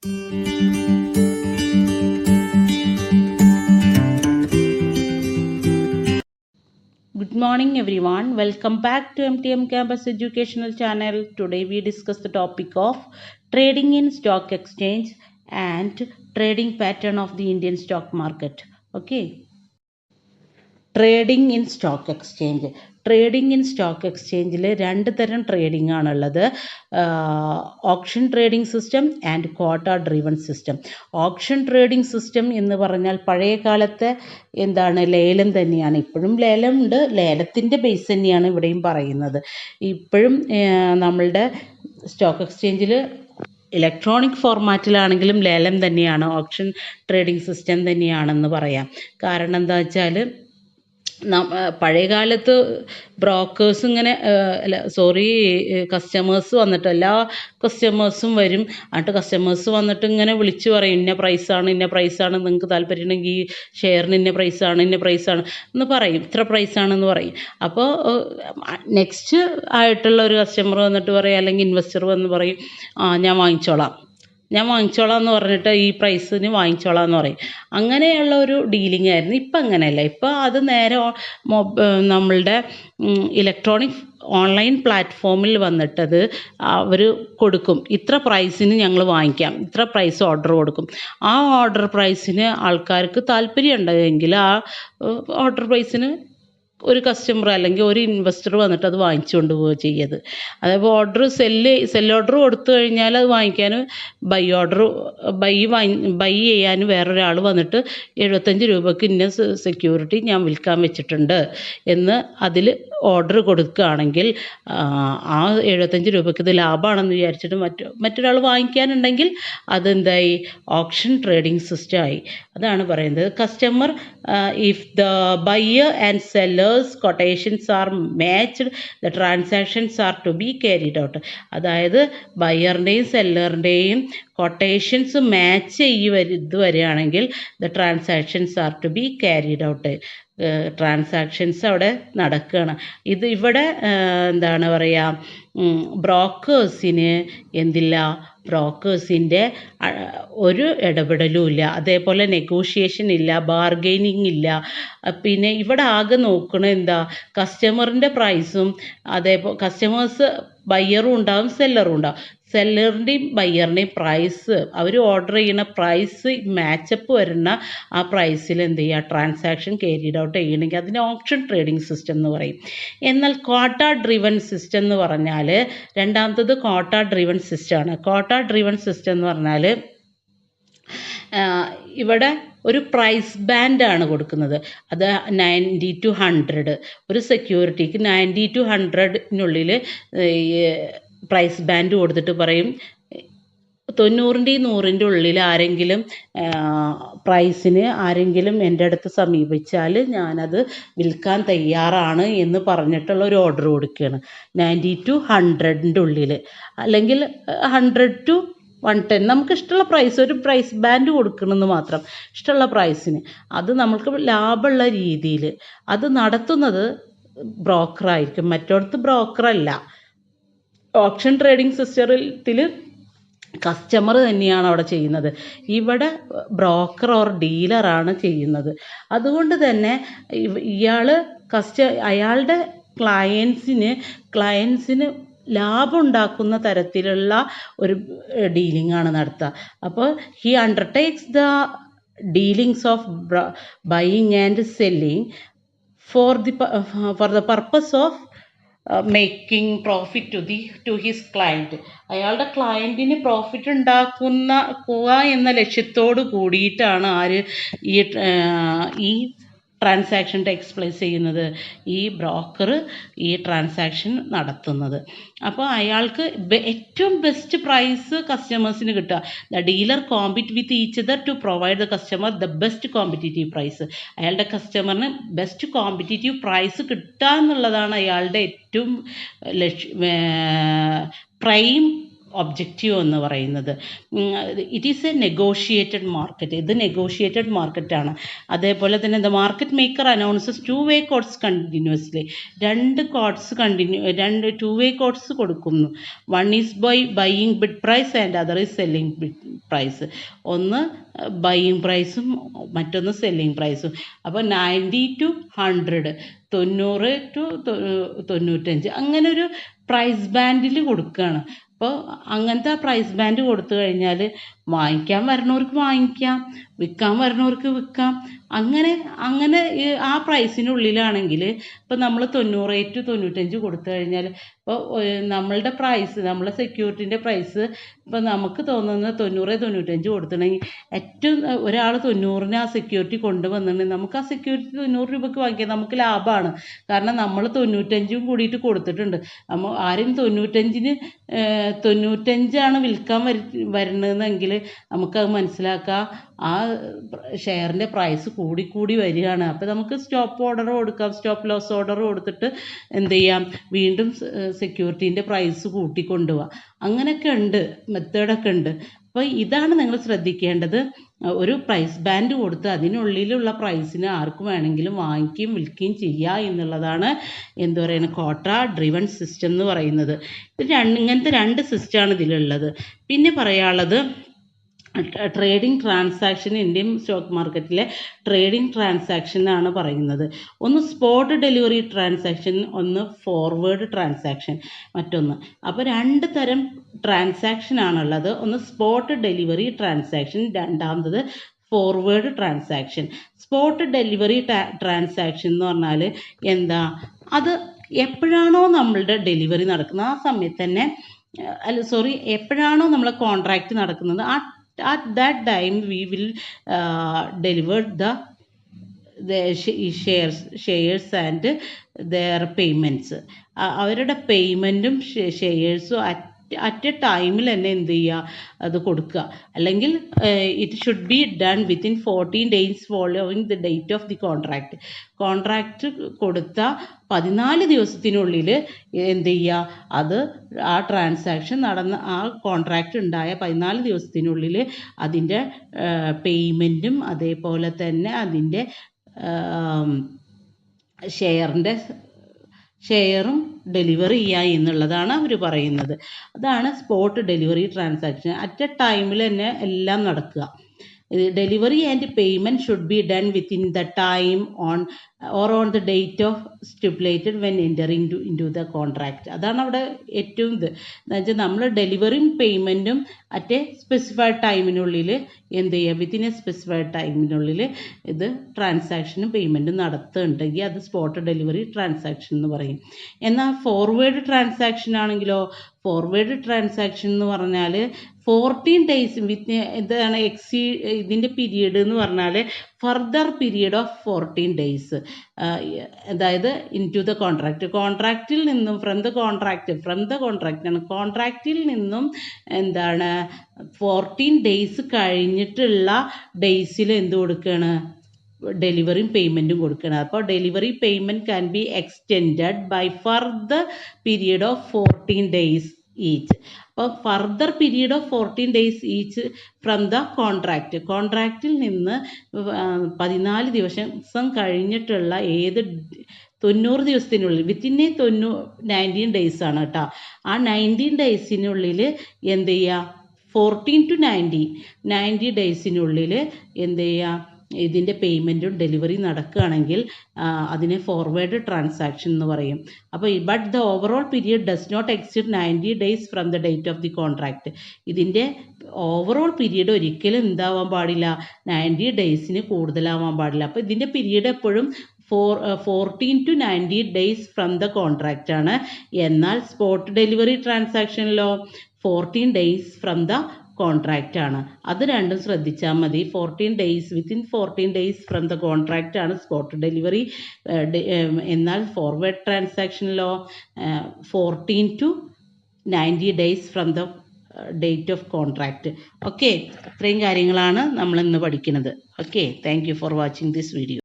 Good morning everyone. Welcome back to MTM Campus Educational Channel. Today we discuss the topic of trading in stock exchange and trading pattern of the Indian stock market. Okay. Trading in stock exchange. Trading in stock എക്സ്ചേഞ്ചിൽ രണ്ട് തരം trading ആണുള്ളത്. Option trading system and quota driven system. Option trading system എന്ന് പറഞ്ഞാൽ പഴയ കാലത്തെ ലേലം തന്നെയാണ്. ഇപ്പോഴും ലേലമുണ്ട്, ലേലത്തിൻ്റെ ബേസ് തന്നെയാണ് ഇവിടെയും പറയുന്നത്. ഇപ്പോഴും നമ്മളുടെ സ്റ്റോക്ക് എക്സ്ചേഞ്ചിൽ ഇലക്ട്രോണിക് ഫോർമാറ്റിലാണെങ്കിലും ലേലം തന്നെയാണ്, ഓപ്ഷൻ ട്രേഡിംഗ് സിസ്റ്റം തന്നെയാണെന്ന് പറയാം. കാരണം എന്താ വെച്ചാൽ പഴയകാലത്ത് ബ്രോക്കേഴ്സ് കസ്റ്റമേഴ്സ് വന്നിട്ട് എല്ലാ കസ്റ്റമേഴ്സും വരും. എന്നിട്ട് കസ്റ്റമേഴ്സ് വന്നിട്ട് ഇങ്ങനെ വിളിച്ചു പറയും, ഇന്ന പ്രൈസാണ് നിങ്ങൾക്ക് താല്പര്യം ഉണ്ടെങ്കിൽ ഈ ഷെയറിന് ഇന്ന പ്രൈസാണ് എന്ന് പറയും, ഇത്ര പ്രൈസാണെന്ന് പറയും. അപ്പോൾ നെക്സ്റ്റ് ആയിട്ടുള്ള ഒരു കസ്റ്റമർ വന്നിട്ട് പറയും, അല്ലെങ്കിൽ ഇൻവെസ്റ്റർ വന്ന് പറയും, ഞാൻ വാങ്ങിച്ചോളാം എന്ന് പറഞ്ഞിട്ട് ഈ പ്രൈസിന് വാങ്ങിച്ചോളാം എന്ന് പറയും. അങ്ങനെയുള്ള ഒരു ഡീലിംഗ് ആയിരുന്നു. ഇപ്പം അങ്ങനെയല്ല. ഇപ്പം അത് നേരെ നമ്മളുടെ ഇലക്ട്രോണിക് ഓൺലൈൻ പ്ലാറ്റ്ഫോമിൽ വന്നിട്ടത് അവർ കൊടുക്കും, ഇത്ര പ്രൈസിന് ഞങ്ങൾ വാങ്ങിക്കാം, ഇത്ര പ്രൈസ് ഓർഡർ കൊടുക്കും. ആ ഓർഡർ പ്രൈസിന് ആൾക്കാർക്ക് താല്പര്യം ഉണ്ടെങ്കിൽ ആ ഓർഡർ പ്രൈസിന് ഒരു കസ്റ്റമർ അല്ലെങ്കിൽ ഒരു ഇൻവെസ്റ്റർ വന്നിട്ട് അത് വാങ്ങിച്ചുകൊണ്ട് പോവുക ചെയ്യത്. അതേപോലെ സെൽ ഓർഡർ കൊടുത്തു കഴിഞ്ഞാൽ അത് വാങ്ങിക്കാൻ ബൈ ചെയ്യാൻ വേറൊരാൾ വന്നിട്ട് 75 രൂപയ്ക്ക് ഇന്ന സെക്യൂരിറ്റി ഞാൻ വിൽക്കാൻ വെച്ചിട്ടുണ്ട് എന്ന് അതിൽ ഓർഡർ കൊടുക്കുകയാണെങ്കിൽ ആ 75 രൂപയ്ക്ക് ഇത് ലാഭമാണെന്ന് വിചാരിച്ചിട്ട് മറ്റൊരാൾ വാങ്ങിക്കാനുണ്ടെങ്കിൽ അതെന്തായി, ഓപ്ഷൻ ട്രേഡിംഗ് സിസ്റ്റം ആയി. അതാണ് പറയുന്നത്. Customer if the buyer and sellers quotations are matched the transactions are to be carried out. അതായത് ബയ്യറിൻ്റെയും സെല്ലറിൻ്റെയും കൊട്ടേഷൻസ് മാച്ച് വരികയാണെങ്കിൽ the transactions are to be carried out. Transactions അവിടെ നടക്കുകയാണ്. ഇവിടെ ബ്രോക്കേഴ്സിന് ബ്രോക്കേഴ്സിൻ്റെ ഒരു ഇടപെടലും ഇല്ല, അതേപോലെ നെഗോഷിയേഷൻ ഇല്ല, ബാർഗെയിനിങ് ഇല്ല. പിന്നെ ഇവിടെ ആകെ നോക്കണത് കസ്റ്റമറിൻ്റെ പ്രൈസും, അതേപോലെ കസ്റ്റമേഴ്സ് ബയ്യറും ഉണ്ടാവും സെല്ലറും ഉണ്ടാവും. സെല്ലറിൻ്റെയും ബയ്യറിൻ്റെയും പ്രൈസ്, അവർ ഓർഡർ ചെയ്യുന്ന പ്രൈസ് മാച്ചപ്പ് വരുന്ന ആ പ്രൈസിൽ ട്രാൻസാക്ഷൻ ക്യാരിഡ് ഔട്ട് ചെയ്യണമെങ്കിൽ അതിന് ഓപ്ഷൻ ട്രേഡിംഗ് സിസ്റ്റം എന്ന് പറയും. എന്നാൽ ക്വാട്ട ഡ്രിവൺ സിസ്റ്റം എന്ന് പറഞ്ഞാൽ രണ്ടാമത്തത് ക്വാട്ട ഡ്രിവൺ സിസ്റ്റമാണ്. ക്വാട്ട ഡ്രിവൺ സിസ്റ്റം എന്ന് പറഞ്ഞാൽ ഇവിടെ ഒരു പ്രൈസ് ബാൻഡാണ് കൊടുക്കുന്നത്. അത് 90 to 100, ഒരു സെക്യൂരിറ്റിക്ക് 90 to 100-നുള്ളിൽ പ്രൈസ് ബാൻഡ് കൊടുത്തിട്ട് പറയും, 90-ൻ്റെയും 100-ൻ്റെ ഉള്ളിൽ ആരെങ്കിലും പ്രൈസിന് എൻ്റെ അടുത്ത് സമീപിച്ചാൽ ഞാനത് വിൽക്കാൻ തയ്യാറാണ് എന്ന് പറഞ്ഞിട്ടുള്ള ഒരു ഓർഡർ കൊടുക്കുകയാണ്. 90 to 100-ൻ്റെ ഉള്ളിൽ, അല്ലെങ്കിൽ 100 to 110, നമുക്ക് ഇഷ്ടമുള്ള പ്രൈസ്, ഒരു പ്രൈസ് ബാൻഡ് കൊടുക്കണമെന്ന് മാത്രം, ഇഷ്ടമുള്ള പ്രൈസിന്. അത് നമ്മൾക്ക് ലാഭമുള്ള രീതിയിൽ അത് നടത്തുന്നത് ബ്രോക്കറായിരിക്കും, മറ്റോടത്ത് ബ്രോക്കറല്ല. ഓപ്ഷൻ ട്രേഡിംഗ് സിസ്റ്റത്തിൽ കസ്റ്റമർ തന്നെയാണ് അവിടെ ചെയ്യുന്നത്, ഇവിടെ ബ്രോക്കർ ഓർ ഡീലറാണ് ചെയ്യുന്നത്. അതുകൊണ്ട് തന്നെ അയാളുടെ ക്ലയൻസിന് ലാഭം ഉണ്ടാക്കുന്ന തരത്തിലുള്ള ഒരു ഡീലിംഗ് ആണ് നടത്തുക. അപ്പോൾ he undertakes the dealings of buying and selling for the purpose of making profit to his client. അയാളുടെ ക്ലയൻറ്റിന് പ്രോഫിറ്റ് ഉണ്ടാക്കുക എന്ന ലക്ഷ്യത്തോട് കൂടിയിട്ടാണ് ഈ ട്രാൻസാക്ഷൻ ടേക്സ് പ്ലേസ് ചെയ്യുന്നത്, ഈ ബ്രോക്കർ ഈ ട്രാൻസാക്ഷൻ നടത്തുന്നത്. അപ്പോൾ അയാൾക്ക് ഏറ്റവും ബെസ്റ്റ് പ്രൈസ് കസ്റ്റമേഴ്സിന് കിട്ടുക. The dealer compete with each other to provide the customer the best competitive price. അയാളുടെ കസ്റ്റമറിന് ബെസ്റ്റ് കോമ്പറ്റീറ്റീവ് പ്രൈസ് കിട്ടുക എന്നുള്ളതാണ് അയാളുടെ ഏറ്റവും പ്രൈം ഒബ്ജക്റ്റീവ് എന്ന് പറയുന്നത്. It is a negotiated market. ഇത് നെഗോഷിയേറ്റഡ് മാർക്കറ്റാണ്. അതേപോലെ തന്നെ the market maker announces 2-way quotes continuously. 2-way quotes കൊടുക്കുന്നു. One is buying bid price and other is selling bid price. ഒന്ന് ബൈയിങ് പ്രൈസും മറ്റൊന്ന് സെല്ലിംഗ് പ്രൈസും. അപ്പോൾ 90 to 100, 90 to 95, അങ്ങനെ ഒരു പ്രൈസ് ബാൻഡിൽ കൊടുക്കുകയാണ്. അപ്പോൾ അങ്ങനത്തെ പ്രൈസ് ബാൻഡ് കൊടുത്തു കഴിഞ്ഞാൽ വാങ്ങിക്കാൻ വരണവർക്ക് വാങ്ങിക്കാം, വിൽക്കാൻ വരണവർക്ക് വിൽക്കാം. അങ്ങനെ ആ പ്രൈസിനുള്ളിലാണെങ്കിൽ ഇപ്പോൾ നമ്മൾ 90 to 95 കൊടുത്തു കഴിഞ്ഞാൽ ഇപ്പോൾ നമ്മളുടെ പ്രൈസ്, നമ്മളെ സെക്യൂരിറ്റീൻ്റെ പ്രൈസ് ഇപ്പോൾ നമുക്ക് തോന്നുന്നത് 90-95 കൊടുത്തിട്ടുണ്ടെങ്കിൽ ഏറ്റവും ഒരാൾ 90-ന് ആ സെക്യൂരിറ്റി കൊണ്ടുവന്നിട്ടുണ്ടെങ്കിൽ നമുക്ക് ആ സെക്യൂരിറ്റി 90 രൂപയ്ക്ക് വാങ്ങിക്കാം. നമുക്ക് ലാഭമാണ്. കാരണം നമ്മൾ 95 കൂടിയിട്ട് കൊടുത്തിട്ടുണ്ട്. ആരും 95 വിൽക്കാൻ വരുന്നതെങ്കിൽ നമുക്കത് മനസ്സിലാക്കാം ആ ഷെയറിൻ്റെ പ്രൈസ് കൂടി വരികയാണ്. അപ്പോൾ നമുക്ക് സ്റ്റോപ്പ് ഓർഡർ കൊടുക്കാം, സ്റ്റോപ്പ് ലോസ് ഓർഡർ കൊടുത്തിട്ട് എന്ത് ചെയ്യാം, വീണ്ടും സെക്യൂരിറ്റീൻ്റെ പ്രൈസ് കൂട്ടിക്കൊണ്ടുപോവാം. അങ്ങനെയൊക്കെ ഉണ്ട്, മെത്തേഡൊക്കെ ഉണ്ട്. അപ്പോൾ ഇതാണ് നിങ്ങൾ ശ്രദ്ധിക്കേണ്ടത്. ഒരു പ്രൈസ് ബാൻഡ് കൊടുത്ത് അതിനുള്ളിലുള്ള പ്രൈസിന് ആർക്കും വേണമെങ്കിലും വാങ്ങിക്കുകയും വിൽക്കുകയും ചെയ്യുക എന്നുള്ളതാണ് എന്താ പറയുക, കോട്ട ഡ്രിവൺ സിസ്റ്റം എന്ന് പറയുന്നത്. ഇങ്ങനത്തെ 2 സിസ്റ്റമാണ് ഇതിലുള്ളത്. പിന്നെ പറയാനുള്ളത് ട്രേഡിംഗ് ട്രാൻസാക്ഷൻ. ഇന്ത്യൻ സ്റ്റോക്ക് മാർക്കറ്റിലെ ട്രേഡിംഗ് ട്രാൻസാക്ഷൻ ആണ് പറയുന്നത്. ഒന്ന് സ്പോട്ട് ഡെലിവറി ട്രാൻസാക്ഷൻ, ഒന്ന് ഫോർവേഡ് ട്രാൻസാക്ഷൻ മറ്റൊന്ന്. അപ്പോൾ 2 തരം ട്രാൻസാക്ഷൻ ആണുള്ളത്. ഒന്ന് സ്പോട്ട് ഡെലിവറി ട്രാൻസാക്ഷൻ, രണ്ടാമത്തത് forward transaction. Spot delivery transaction എന്ന് പറഞ്ഞാൽ എന്താ, അത് എപ്പോഴാണോ നമ്മളുടെ ഡെലിവറി നടക്കുന്നത് ആ സമയത്ത് തന്നെ, എപ്പോഴാണോ നമ്മളെ കോൺട്രാക്റ്റ് നടക്കുന്നത് at that time we will deliver the shares and their payments. അവരുടെ പേയ്മെൻറ്റും ഷെയർസും അറ്റ് എ ടൈമിൽ തന്നെ എന്ത് ചെയ്യുക, അത് കൊടുക്കുക. അല്ലെങ്കിൽ it should be done within 14 days following the date of the contract. Contract കൊടുത്ത 14 ദിവസത്തിനുള്ളിൽ എന്ത് ചെയ്യുക, അത് ആ ട്രാൻസാക്ഷൻ നടന്ന ആ കോൺട്രാക്റ്റ് ഉണ്ടായ 14 ദിവസത്തിനുള്ളിൽ അതിൻ്റെ പേയ്മെൻറ്റും അതേപോലെ തന്നെ അതിൻ്റെ ഷെയറും ഡെലിവറി ചെയ്യുക എന്നുള്ളതാണ് അവർ പറയുന്നത്. അതാണ് spot delivery transaction. At A ടൈമിൽ തന്നെ എല്ലാം നടക്കുക. Delivery and payment should be done within the time on the date of stipulated when entering into the contract. അതാണ് അവിടെ ഏറ്റവും എന്ന് വെച്ചാൽ നമ്മൾ ഡെലിവറിയും പേയ്മെൻറ്റും അറ്റ് എ സ്പെസിഫൈഡ് ടൈമിനുള്ളിൽ എന്ത് ചെയ്യുക, വിത്തിൻ എ സ്പെസിഫൈഡ് ടൈമിനുള്ളിൽ ഇത് ട്രാൻസാക്ഷനും പേയ്മെൻറ്റും നടത്തുന്നുണ്ടെങ്കിൽ അത് സ്പോട്ട് ഡെലിവറി ട്രാൻസാക്ഷൻ എന്ന് പറയും. എന്നാൽ ഫോർവേഡ് ട്രാൻസാക്ഷൻ ആണെങ്കിലോ, ഫോർവേഡ് ട്രാൻസാക്ഷൻ എന്ന് പറഞ്ഞാൽ 14 days എന്താണ് ഇതിൻ്റെ പീരീഡ് എന്ന് പറഞ്ഞാൽ ഫർദർ പീരീഡ് ഓഫ് 14 days. അതായത് ഇൻ ടു ദ കോൺട്രാക്റ്റിൽ നിന്നും ഫ്രം ദ കോൺട്രാക്റ്റിൽ നിന്നും എന്താണ് 14 days കഴിഞ്ഞിട്ടുള്ള ഡേയ്സിൽ എന്ത് കൊടുക്കുകയാണ്, ഡെലിവറിയും പേയ്മെൻറ്റും കൊടുക്കണം. അപ്പോൾ delivery payment can be extended by further period of 14 days each. അപ്പോൾ further period of 14 days each from the കോൺട്രാക്റ്റിൽ നിന്ന് 14 ദിവസം കഴിഞ്ഞിട്ടുള്ള 90 ദിവസത്തിനുള്ളിൽ വിത്തിൻ 19 days ആണ് കേട്ടോ. ആ 19 daysനുള്ളിൽ എന്ത് ചെയ്യുക, 14 to 90 daysനുള്ളിൽ എന്ത് ചെയ്യുക, ഇതിൻ്റെ പേയ്മെൻറ്റും ഡെലിവറി നടക്കുകയാണെങ്കിൽ അതിനെ ഫോർവേഡ് ട്രാൻസാക്ഷൻ എന്ന് പറയും. അപ്പോൾ but the overall period does not exceed 90 days from the date of the contract. ഇതിൻ്റെ ഓവറോൾ പീരീഡ് ഒരിക്കലും എന്താവാൻ പാടില്ല, 90 daysന് കൂടുതലാവാൻ പാടില്ല. അപ്പോൾ ഇതിൻ്റെ പീരീഡ് എപ്പോഴും 14 to 90 days from the contract ആണ്. എന്നാൽ സ്പോട്ട് ഡെലിവറി ട്രാൻസാക്ഷനിലോ 14 days ഫ്രം ദ കോൺട്രാക്റ്റ് ആണ്. അത് രണ്ടും ശ്രദ്ധിച്ചാൽ മതി. 14 days within 14 days from the contract ആണ് സ്പോട്ട് ഡെലിവറി. എന്നാൽ ഫോർവേഡ് ട്രാൻസാക്ഷനിലോ 14 to 90 days from the date of contract. Okay, ഇത്രയും കാര്യങ്ങളാണ് നമ്മൾ ഇന്ന് പഠിക്കുന്നത്. Okay, thank you for watching this video.